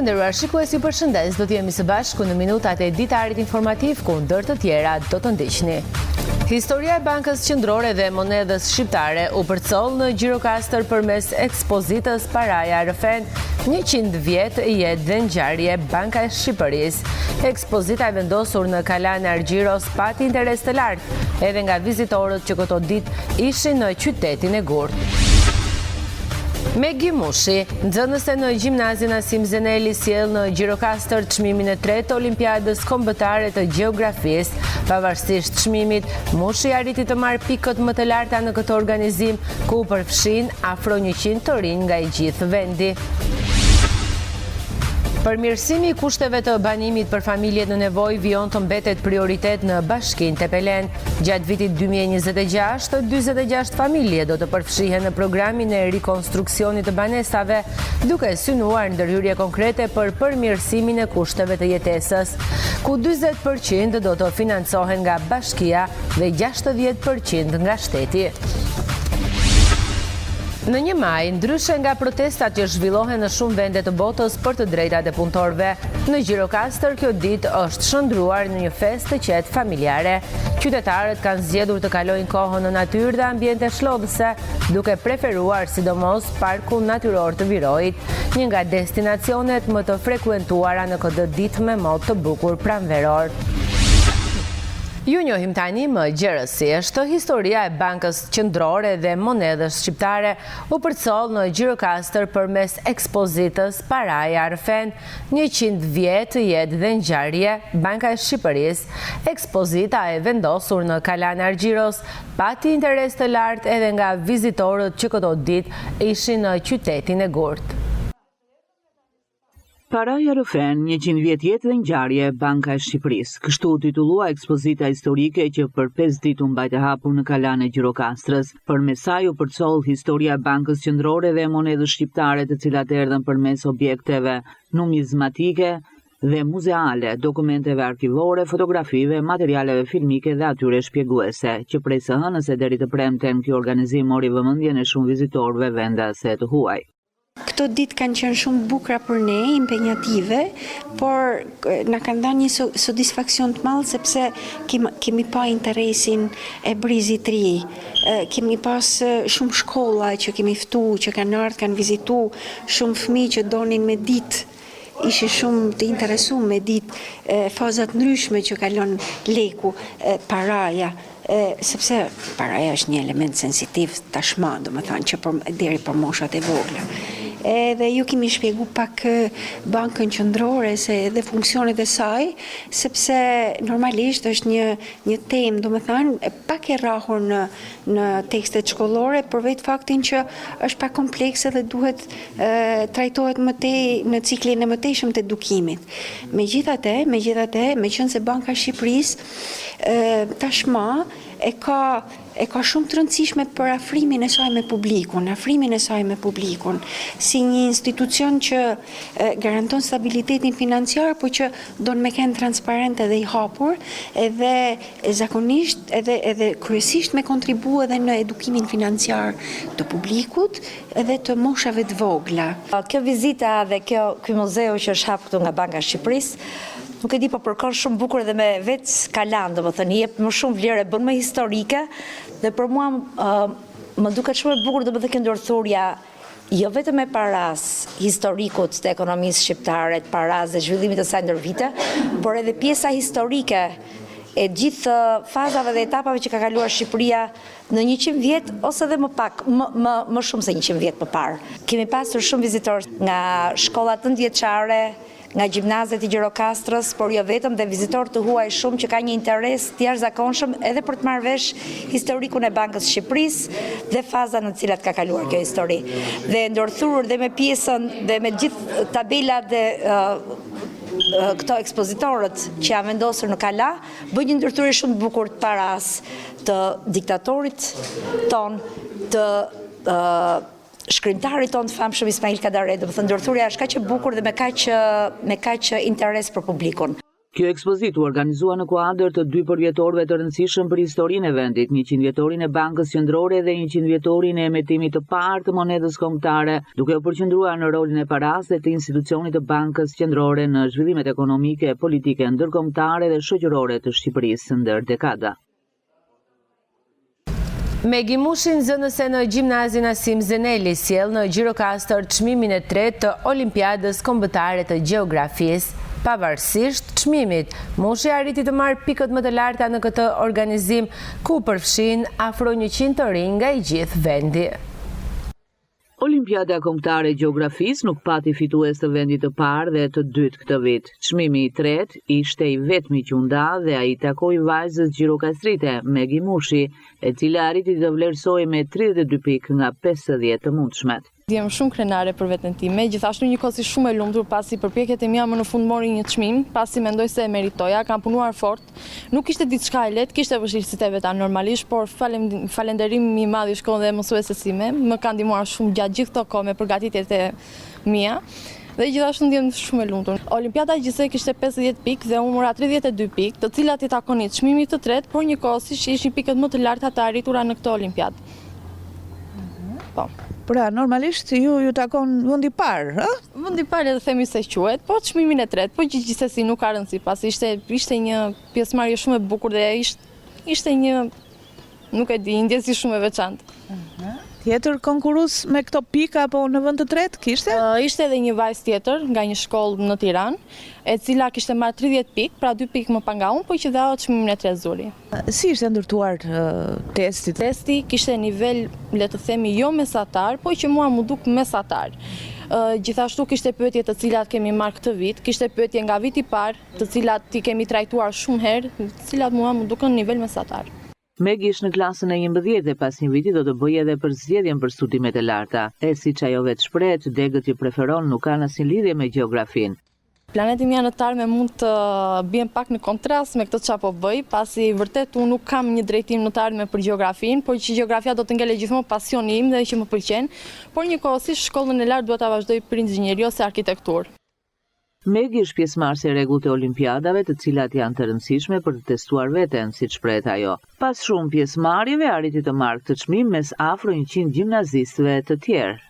Të nderuar shikues, ju përshëndes. Do të jemi së bashku në minutat e ditarit informativ ku ndër të tjera do të ndiqni. Historia e Bankës Qendrore dhe Monedhës Shqiptare u përcoll në Gjirokastër përmes ekspozitës Paraja RFN 100 vjet jetë dhe ngjarje Banka e Shqipërisë. Ekspozita e vendosur në Kalan Argjiros pati interes të lartë edhe nga vizitorët që këto ditë ishin në qytetin e Gurtë. Megi Mushi, nxënëse në gjimnazin Asim Zeneli, sjell në Gjirokastër çmimin e tretë Olimpiadës Kombëtare të Gjeografisë. Pavarësisht çmimit, Mushi arriti të marrë pikët më të larta në këtë organizim, ku përfshin afro 100 të rinj nga i gjithë vendi. Përmirësimi i kushteve të banimit për familjet në nevojë vijon të mbetet prioritet në Bashkinë Tepelen. Gjatë vitit 2026, 46 familje do të përfshihen në programin e rikonstruksionit të banesave, duke synuar ndërhyrje konkrete për përmirësimin e kushteve të jetesës, ku 40% do të financohen nga Bashkia dhe 60% nga shteti. Në 1 maj, ndryshe nga protestat që zhvillohen në shumë vende të botës për të drejtat e punëtorëve, në Gjirokastër kjo ditë është shndruar në një festë të qetë familjare. Qytetarët kanë zgjedhur të kalojnë kohën në natyrë dhe ambiente shlodhëse, duke preferuar sidomos parkun natyror të Virojit, një nga destinacionet më të frekuentuara në këtë ditë me mod të bukur pranveror. Ju njohim tani më gjerësisht. Historia e Bankës Qendrore dhe Monedhës Shqiptare u përcoll në Gjirokastër përmes ekspozitës Paraja RFN 100 vjet jetë dhe ngjarje Banka e Shqipërisë. Ekspozita e vendosur në Kalan Argjiros pati interes të lartë edhe nga vizitorët që këto ditë ishin në qytetin e Gurtë. Paraja RFN 100 vjet jetë dhe ngjarje Banka e Shqipërisë. Kështu titullua ekspozita historike që për 5 ditë u mbajt e hapur në Kalan e Gjirokastrës. Përmes saj u përcoll historia e Bankës Qendrore dhe Monedhës Shqiptare, të cilat erdhën përmes objekteve numizmatike dhe muzeale, dokumenteve arkivore, fotografive, materialeve filmike dhe atyre shpjeguese, që prej së hënës e deri të premten ky organizim mori vëmendjen e shumë vizitorëve vendase të huaj. Këto ditë kanë qenë shumë bukura për ne, impenjative, por na kanë dhënë një satisfaksion të madh sepse kemi pa interesin e brizit të ri. Kemi pas shumë shkolla që kemi ftuar, që kanë ardhur, kanë vizituar, shumë fëmijë që donin me ditë. Ishin shumë të interesuar me ditë fazat ndryshme që kalon leku, paraja. Sepse paraja është një element sensitiv tashmë, domethënë që deri për moshat e vogla. Edhe ju kemi shpjegu pak Bankën Qendrore dhe funksionet e saj, sepse normalisht është një temë, domethënë pak e rrahur në tekstet shkollore, për vetë faktin që është pak komplekse dhe duhet trajtohet më tej në ciklin e mëtejshëm të edukimit. Megjithatë, meqense Banka e Shqipërisë tashmë e ka shumë të rëndësishme për afrimin e saj me publikun, si një institucion që garanton stabilitetin financiar, por që do me kenë transparent edhe i hapur, edhe zakonisht edhe kryesisht me kontribu edhe në edukimin financiar të publikut edhe të moshave të vogla. Kjo vizita dhe ky muzeu që është hap këtu nga Banka e Shqipërisë, nuk e di, po përkon shumë bukur edhe me vetë Kalan, domethënë jep më shumë vlerë, bën më historike, dhe për mua më duket shumë e bukur domethënë kjo ndërthurja jo vetëm e paras historikut të ekonomisë shqiptare, të paras dhe zhvillimit të saj ndër vite, por edhe pjesa historike e gjithë fazave dhe etapave që ka kaluar Shqipëria në 100 vjet ose edhe më pak, më shumë se 100 vjet më parë. Kemi pasur shumë vizitorë nga shkollat nëntëvjeçare, nga gjimnazet i Gjirokastrës, por jo vetëm, dhe vizitorë të huaj shumë që ka një interes të jashtëzakonshëm edhe për të marrë vesh historikun e Bankës Shqipërisë dhe faza në cilat ka kaluar kjo histori. Dhe ndërthurur dhe me pjesën dhe me gjithë tabelat dhe këto ekspozitorët që janë vendosur në Kala, bëjnë një ndërthurje shumë të bukur të paras të diktatorit ton, të shkrimtarit tonë të famshëm Ismail Kadare, domethënë ndërthurja është kaq e bukur dhe me kaq interes për publikun. Kjo ekspozitë u organizua në kuadër të 2 përvjetorëve të rëndësishëm për historinë e vendit, 100-vjetorin e Bankës Qendrore dhe 100-vjetorin e emetimit të parë të monedës kombëtare, duke u përqendruar në rolin e parasë të institucionit të Bankës Qendrore në zhvillimet ekonomike, politike, ndërkombëtare dhe shoqërore të Shqipërisë ndër dekada. Megi Mushin zënëse në gjimnazin Asim Zeneli sjell në Gjirokastër çmimin e tretë të Olimpiadës Kombëtare të Gjeografisë. Pavarësisht çmimit, Mushi arriti të marrë pikët më të larta në këtë organizim, ku përfshin afro 100 të rinj nga i gjithë vendi. Olimpiada Kombëtare e Gjeografisë nuk pati fitues të vendit të parë dhe të dytë këtë vit. Çmimi i tretë ishte i vetmi që u nda dhe ai takoi vajzës gjirokastrite, Megi Mushi, e cila arriti të vlerësojë me 32 pikë nga 50 të mundshmet. Jam shumë krenare për veten time, gjithashtu njëkohësisht shumë e lumtur pasi përpjekjet e mia më në fund mori një çmim, pasi mendoj se e meritoja, kam punuar fort. Nuk ishte diçka e lehtë, kishte vështirësitë e veta normalisht, por falënderim i madh i shkon dhe mësuesës sime, më kanë ndihmuar shumë gjatë gjithë këto kohë me përgatitjet e mia. Dhe gjithashtu ndjem shumë e lumtur. Olimpiada gjithsej kishte 50 pikë dhe unë mora 32 pikë, të cilat i takonin çmimit të tretë, por njëkohësisht ishin pikët më të larta të arritura në këtë olimpiadë. Po. Pra, normalisht ju takon vendi i parë, ë? Vendi i parë edhe themi se quhet, po çmimin e tretë, po gjithsesi nuk ka rëndësi, pasi ishte një pjesëmarrje shumë e bukur dhe ishte një, nuk e di, ndjesi shumë e veçantë. Tjetër konkurrues me këto pika apo në vend të tretë kishte? Ishte edhe një vajzë tjetër nga një shkollë në Tiranë, e cila kishte marrë 30 pikë, pra 2 pikë më pa nga unë, po që dhe çmimin e tretë zuri. Si ishte ndërtuar testi? Testi kishte nivel, le të themi, jo mesatar, po që mua mu duk mesatar. Gjithashtu kishte pyetje të cilat kemi marrë këtë vit, kishte pyetje nga viti i parë, të cilat i kemi trajtuar shumë herë, të cilat mua mu dukën nivel mesatar. Megi është në klasën e 11 dhe pas një viti do të bëjë edhe përzgjedhjen për studimet e larta. E siç ajo vetë shpreh, degët që preferon nuk kanë asnjë lidhje me gjeografinë. Planeti im anëtarme mund të bien pak në kontrast me këtë çfarë po bëj, pasi vërtet unë nuk kam një drejtim në të ardhmen për gjeografinë, por që gjeografia do të ngele gjithmonë pasioni im dhe që më pëlqen, por njëkohësisht shkollën e lartë duhet ta vazhdoj për inxhinieri ose arkitekturë. Megi është pjesëmarrëse e rregullt e olimpiadave, të cilat janë të rëndësishme për të testuar veten, siç shpreh ajo. Pas shumë pjesëmarrjeve arriti të marrë këtë çmim mes afro 100 gjimnazistëve të tjerë.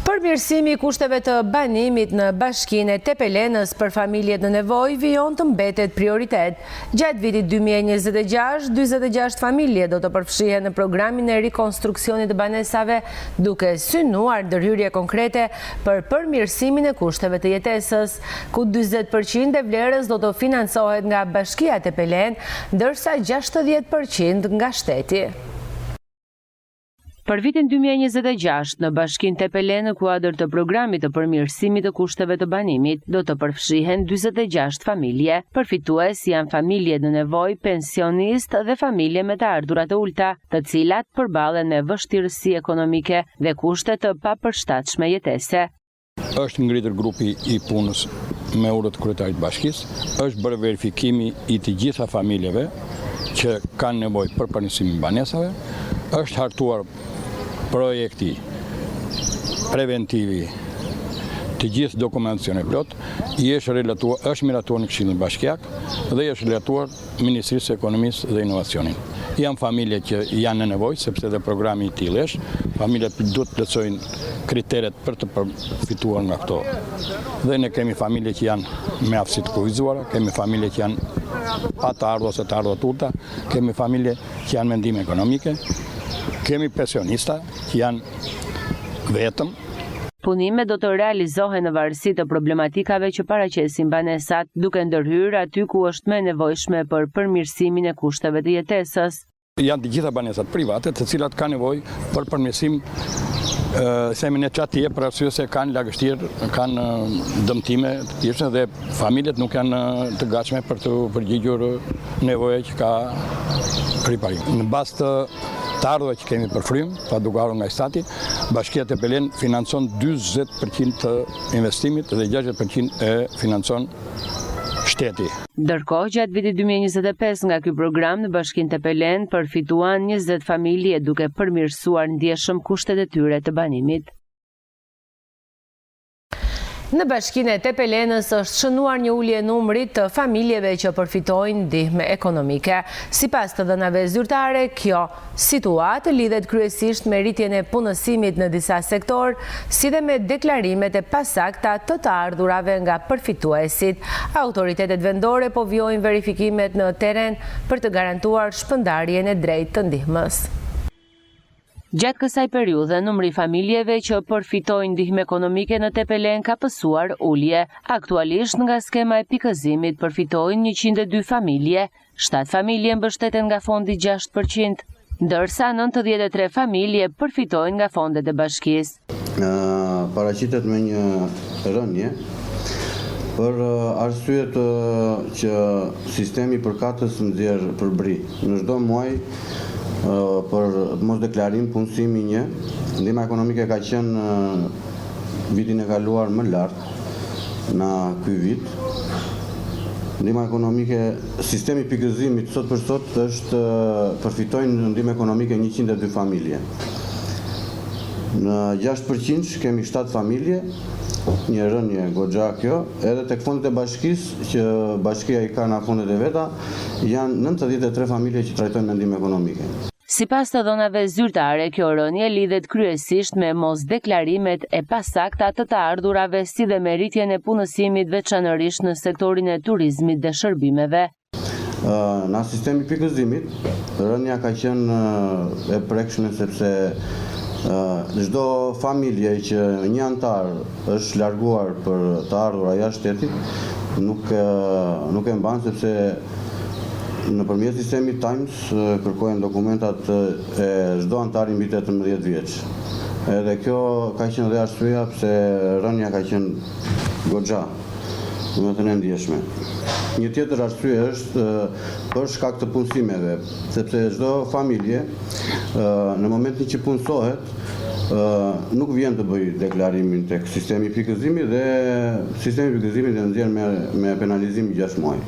Përmirësimi i kushteve të banimit në bashkinë e Tepelenës për familjet në nevojë vijon të mbetet prioritet. Gjatë vitit 2026, 46 familje do të përfshihen në programin e rikonstruksionit të banesave, duke synuar ndërhyrje konkrete për përmirësimin e kushteve të jetesës, ku 40% e vlerës do të financohet nga Bashkia Tepelen, ndërsa 60% nga shteti. Për vitin 2026, në Bashkinë Tepelen në kuadër të programit të përmirësimit të kushteve të banimit, do të përfshihen 46 familje. Përfitues janë familje në nevojë, pensionist dhe familje me të ardhurat e ulta, të cilat përballen me vështirësi ekonomike dhe kushte të papërshtatshme jetese. Është ngritur grupi i punës me urët kryetarit bashkisë, është bërë verifikimi i të gjitha familjeve që kanë nevojë për përmirësimin e banesave, është hartuar projekti preventivi të gjithë dokumentacion e plot, është miratuar në Këshillin Bashkiak dhe është miratuar Ministrisë së Ekonomisë dhe Inovacionit. Janë familje që janë në nevojë, sepse dhe programi i tillë është, familjet duhet të plotësojnë kriteret për të përfituar nga këto. Dhe ne kemi familje që janë me aftësi të kufizuara, kemi familje që janë pa të ardhur ose të ardhur ulta, kemi familje që janë me ndihmë ekonomike, kemi pensionista që janë vetëm. Punimet do të realizohen në varësi të problematikave që paraqesin banesat, duke ndërhyrë aty ku është më nevojshme për përmirësimin e kushteve të jetesës. Janë të gjitha banesat private, të cilat kanë nevojë për përmirësim themi ne çatje për arsye se kanë lagështirë, kanë dëmtime të tjera dhe familjet nuk janë të gatshme për të përgjigjur nevojat që ka riparim. Në bazë të ardhurave që kemi për frym, pa duke ardhur nga Stati, Bashkia Tepelen financon 40% të investimit dhe 60% e financon shteti. Ndërkohë, gjatë vitit 2025 nga ky program në Bashkinë Tepelen përfituan 20 familje duke përmirësuar ndjeshëm kushtet e tyre të banimit. Në bashkinë e Tepelenës është shënuar një ulje numrit të familjeve që përfitojnë ndihme ekonomike. Sipas të dhënave zyrtare, kjo situatë lidhet kryesisht me rritjen e punësimit në disa sektor, si dhe me deklarimet e pasakta të ardhurave nga përfituesit. Autoritetet vendore po vjojnë verifikimet në teren për të garantuar shpërndarjen e drejtë të ndihmës. Gjatë kësaj periudhe, numri familjeve që përfitojnë ndihmë ekonomike në Tepelen ka pësuar ulje. Aktualisht nga skema e pikëzimit përfitojnë 102 familje, 7 familje mbështeten nga fondi 6%, ndërsa 93 familje përfitojnë nga fondet e bashkisë. Paraqitet me një rënje për arsyet që sistemi përkatës nxjerr përbri. Në çdo muaj për mos deklarim punësimi 1, ndihma ekonomike ka qenë vitin e kaluar më lart në ky vit. Ndihma ekonomike, sistemi pikëzimit sot për sot është përfitojnë ndihmë ekonomike 102 familje. Në 6% kemi 7 familje, një rënje goxha kjo, edhe tek fondet e bashkisë që bashkia i ka në fondet e veta, janë 93 familje që trajtojnë me ndihmë ekonomike. Sipas të dhënave zyrtare, kjo rënje lidhet kryesisht me mos deklarimet e pasakta të ardhurave si dhe me rritjen e punësimit veçanërisht në sektorin e turizmit dhe shërbimeve. Në sistemi pikëzimit, rënja ka qenë e prekshme sepse çdo familje që një antar është larguar për të ardhura jashtë shtetit, nuk e mban sepse nëpërmjet sistemit Times kërkohen dokumentat e çdo antari mbi 18 vjeç. Edhe kjo ka qenë dhe arsyeja pse rënja ka qenë goxha, domethënë e ndjeshme. Një tjetër arsye është për shkak të punësimeve, sepse çdo familje në momentin që punësohet nuk vjen të bëj deklarimin tek sistemi pikëzimi dhe sistemi pikëzimi dhe nxjerr me penalizim 6 muaj.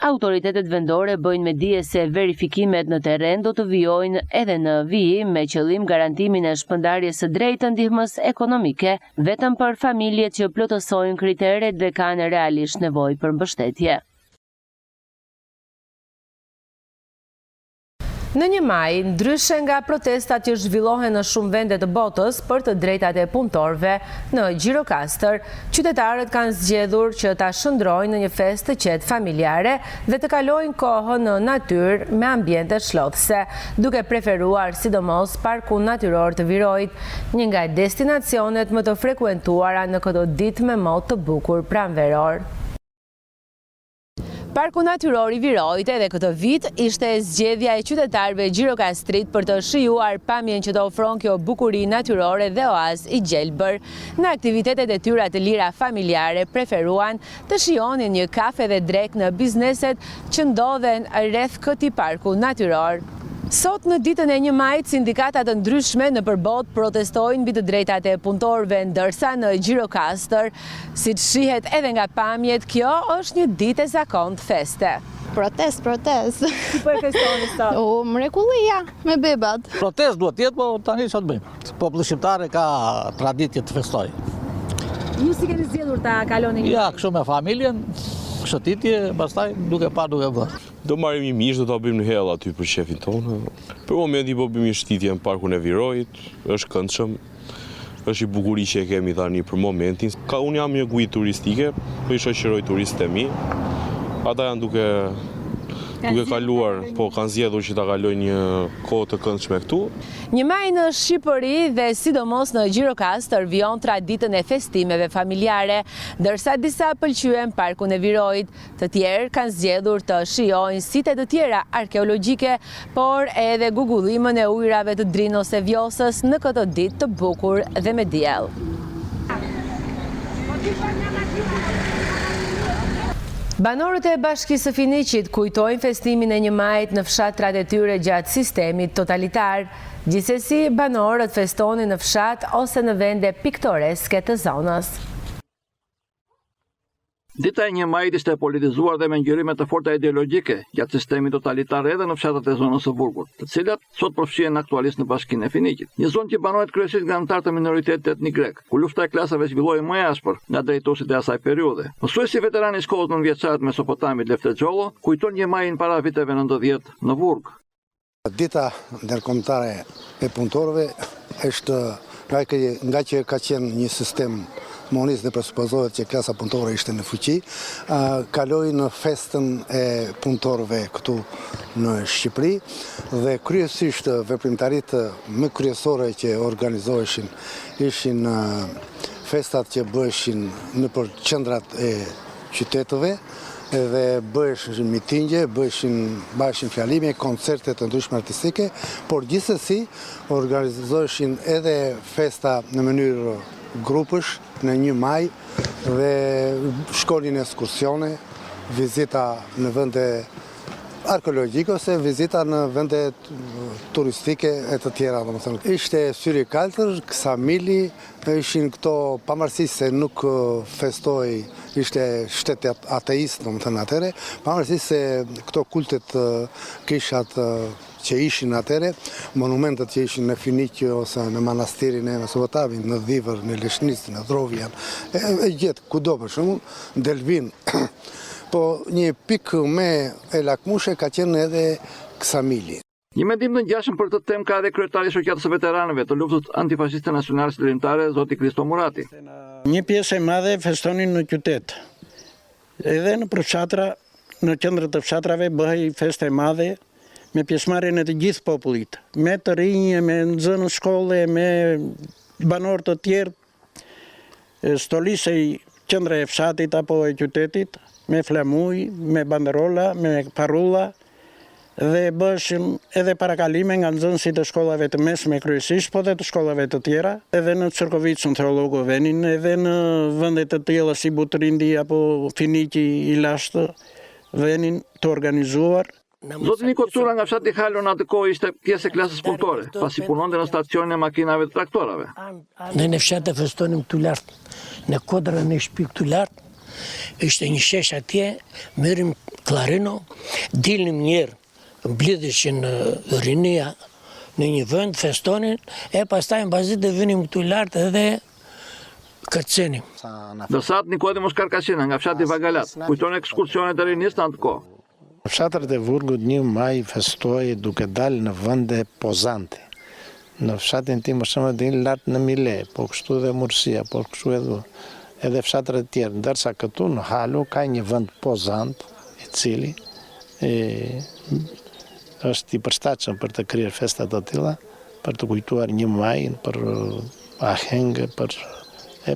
Autoritetet vendore bëjnë me dije se verifikimet në terren do të vijojnë edhe në vijim me qëllim garantimin e shpërndarjes së drejtë të ndihmës ekonomike vetëm për familjet që plotësojnë kriteret dhe kanë realisht nevojë për mbështetje. Në 1 maj, ndryshe nga protestat që zhvillohen në shumë vende të botës për të drejtat e punëtorëve, në Gjirokastër, qytetarët kanë zgjedhur që ta shndrojnë në një festë të qetë familjare dhe të kalojnë kohën në natyrë me ambiente shlodhëse, duke preferuar sidomos parkun natyror të Virojit, një nga destinacionet më të frekuentuara në këto ditë me mod të bukur pranveror. Parku natyror i Virojit edhe këtë vit ishte zgjedhja e qytetarëve gjirokastrit për të shijuar pamjen që të ofron kjo bukuri natyrore dhe oazë i gjelbër. Në aktivitetet e tyre të lira familjare preferuan të shijonin një kafe dhe drek në bizneset që ndodhen rreth këtij parku natyror. Sot në ditën e 1 majit, sindikatat të ndryshme në përbot protestojnë mbi të drejtat e punëtorëve, ndërsa në Gjirokastër, siç shihet edhe nga pamjet, kjo është një ditë e zakontë feste. Protest. Si po e festoni sot? Mrekullia me bebat. Protest duhet jetë, po tani çfarë të bëjmë? Populli shqiptar ka traditë të festojë. Ju si keni zgjedhur ta kaloni? Ja, kështu me familjen, shëtitje, pastaj duke bërë. Do marrim një mish, do ta bëjmë në hell aty për shefin tonë. Për momentin po bëjmë një shëtitje në parkun e Virojit, është këndshëm, është i bukuri që e kemi tani për momentin. Unë jam një gujë turistike, po i shoqëroj turistët e mi. Ata janë duke kaluar, po kanë zgjedhur që ta kalojnë një kohë të këndshme këtu. 1 maj në Shqipëri dhe sidomos në Gjirokastër vijon traditën e festimeve familjare, ndërsa disa pëlqyen parkun e Virojit, të tjerë kanë zgjedhur të shijojnë site të tjera arkeologjike, por edhe gugullimën e ujrave të Drinos së Vjosës në këtë ditë të bukur dhe me diell. Banorët e Bashkisë së Finiqit kujtojnë festimin e 1 majit në fshatrat e tyre gjatë sistemit totalitar. Gjithsesi, banorët festonin në fshat ose në vende piktoreske të zonës. Dita e 1 Majit ishte politizuar dhe me ngjyrime të forta ideologjike gjatë sistemit totalitar edhe në fshatat e zonës së Burgut, të cilat sot përfshihen aktualisht në Bashkinë e Finikit. Një zonë që banohet kryesisht nga anëtar të minoritetit etnik grek, ku lufta e klasave zhvilloi më e ashpër nga drejtuesit e asaj periudhe. Mësuesi veteran i shkollës 9-vjeçare të Mesopotamit Lefter Xhollo kujton 1 Majin para viteve 90 në Burg. Dita ndërkombëtare e punëtorëve është nga që ka qenë një sistem monis dhe presupozohet që klasa punëtore ishte në fuqi, kaloi në festën e punëtorëve këtu në Shqipëri dhe kryesisht veprimtaritë më kryesore që organizoheshin ishin festat që bëheshin nëpër qendrat e qyteteve dhe bëheshin mitingje, bëheshin fjalime, koncerte të ndryshme artistike, por gjithsesi organizoheshin edhe festa në mënyrë grupësh në 1 Maj dhe shkonin ekskursione, vizita në vende arkeologjike ose vizita në vende turistike e të tjera, domethënë. Ishte syri kaltër, Ksamili, ishin këto pavarësisht se nuk festoi, ishte shtet ateist, domethënë atëre, pavarësisht se këto kultet kishat që ishin atëre, monumentet që ishin në Finikë ose në manastirin e Mesopotamit, në Dhivër, në Leshnicë, në Drovjan, e gjetë kudo për shembull, Delvin. Po një pikë më e lakmushe ka qenë edhe Ksamili. Një mendim të ngjashëm për këtë temë ka edhe kryetari i shoqatës së veteranëve të luftës antifashiste nacionale shtelimtare, zoti Kristo Murati. Një pjesë e madhe festonin në qytet. Edhe në fshatra, në qendrat të fshatrave bëhej festë e madhe me pjesëmarrjen e të gjithë popullit, me të rinj, me nxënës shkolle, me banorë të tjerë, stolisej qendra e fshatit apo e qytetit, me flamuj, me banderola, me parulla, dhe bëshin edhe parakalime nga nxënësit e shkollave të mesme kryesisht, po dhe të shkollave të tjera, edhe në Çerkovicën teologu venin, edhe në vende të tjera si Butrindi apo Finiki i Lashtë venin të organizuar. Zoti Niko Cura nga fshati Halo në atë kohë ishte pjesë e klasës punëtore, pasi punonte në stacionin e makinave të traktorave. Ne në fshat e festonim këtu lart, në kodrën e shtëpi këtu lart, ishte një shesh atje, merrim klarino, dilnim njerë, mblidheshin rinia në një vend, festonin, e pastaj mbazit dhe vinim këtu lart edhe kërcenim. Dësat Nikodimos Karkashina nga fshati Vagalat, kujton ekskursionet e rinisë në atë kohë. Fshatrat e Burgut 1 Maj festoi duke dalë në vende pozante. Në fshatin tim më shumë din lart në Mile, po kështu dhe Mursia, po kështu edhe fshatrat e tjerë, ndërsa këtu në Halo ka një vend pozant, i cili është i përshtatshëm për të kryer festa të tilla, për të kujtuar 1 Majin, për ahengë,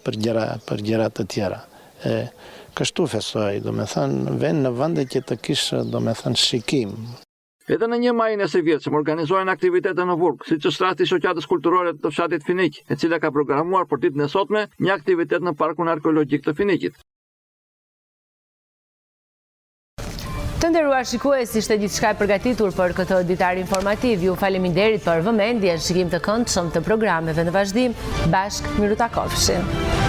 për gjëra të tjera. Kështu festoi, domethënë vend në vende që të kishte domethënë shikim. Edhe në 1 Majin e së vjetshëm organizohen aktivitete në Burg, siç është rasti i shoqatës kulturore të fshatit Finik, e cila ka programuar për ditën e sotme një aktivitet në Parkun Arkeologjik të Finikit. Të nderuar shikues, ishte gjithçka e përgatitur për këtë ditar informativ. Ju faleminderit për vëmendjen, shikim të këndshëm të programeve në vazhdim. Bashkë miru takofshin.